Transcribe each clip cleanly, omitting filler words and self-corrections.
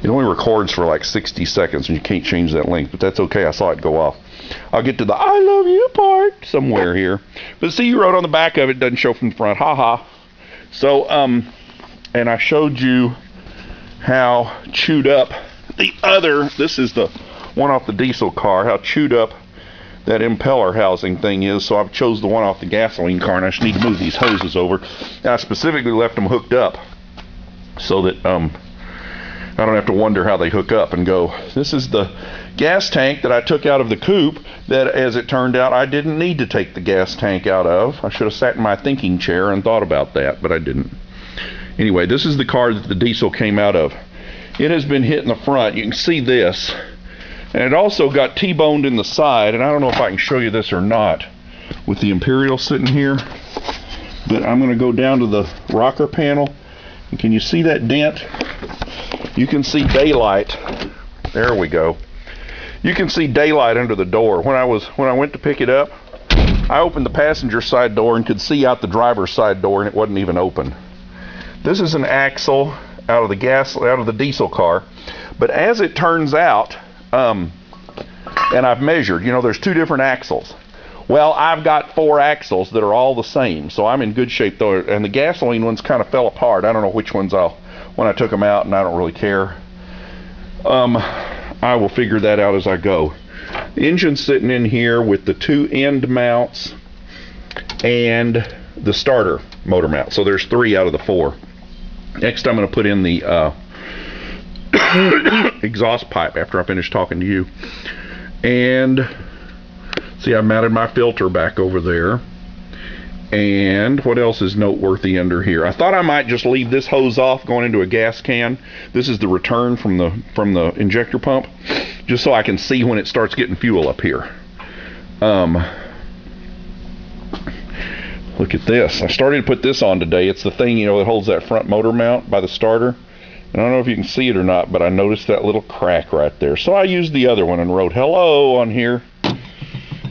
It only records for like 60 seconds and you can't change that length, but that's okay. I saw it go off. I'll get to the I love you part somewhere here. But see, you wrote on the back of it, doesn't show from the front. Ha. So, and I showed you how chewed up this is the one off the diesel car, how chewed up that impeller housing thing is. So I've chose the one off the gasoline car, and I just need to move these hoses over. And I specifically left them hooked up so that I don't have to wonder how they hook up and go. This is the gas tank that I took out of the coupe that, as it turned out, I didn't need to take the gas tank out of. I should have sat in my thinking chair and thought about that, but I didn't. Anyway, this is the car that the diesel came out of. It has been hit in the front. You can see this. And it also got T-boned in the side, and I don't know if I can show you this or not with the Imperial sitting here, but I'm going to go down to the rocker panel. And can you see that dent? You can see daylight. There we go. You can see daylight under the door. When I went to pick it up, I opened the passenger side door and could see out the driver's side door, and it wasn't even open. This is an axle out of the diesel car, but as it turns out, and I've measured, there's two different axles. Well, I've got 4 axles that are all the same, so I'm in good shape though. And the gasoline ones kind of fell apart. I don't know which ones when I took them out, and I don't really care. I will figure that out as I go. The engine's sitting in here with the 2 end mounts and the starter motor mount. So there's 3 out of the 4. Next, I'm going to put in the exhaust pipe after I finish talking to you. And see, I mounted my filter back over there. And what else is noteworthy under here? I thought I might just leave this hose off going into a gas can. This is the return from the injector pump, just so I can see when it starts getting fuel up here. Look at this. I started to put this on today. It's the thing, that holds that front motor mount by the starter. And I don't know if you can see it or not, but I noticed that little crack right there. So I used the other one and wrote hello on here.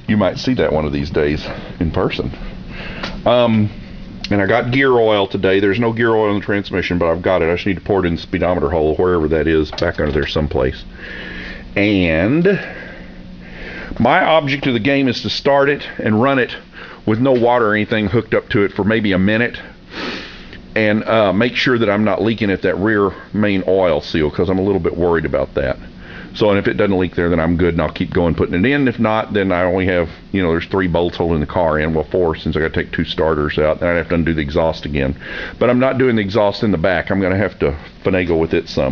You might see that one of these days in person. And I got gear oil today. There's no gear oil in the transmission, but I've got it. I just need to pour it in the speedometer hole, wherever that is, back under there someplace. And my object of the game is to start it and run it with no water or anything hooked up to it for maybe a minute, and make sure that I'm not leaking at that rear main oil seal, because I'm a little bit worried about that. So, and if it doesn't leak there, then I'm good, and I'll keep going putting it in. If not, then I only have, there's 3 bolts holding the car in. Well, 4, since I got to take 2 starters out. Then I'd have to undo the exhaust again. But I'm not doing the exhaust in the back. I'm going to have to finagle with it some.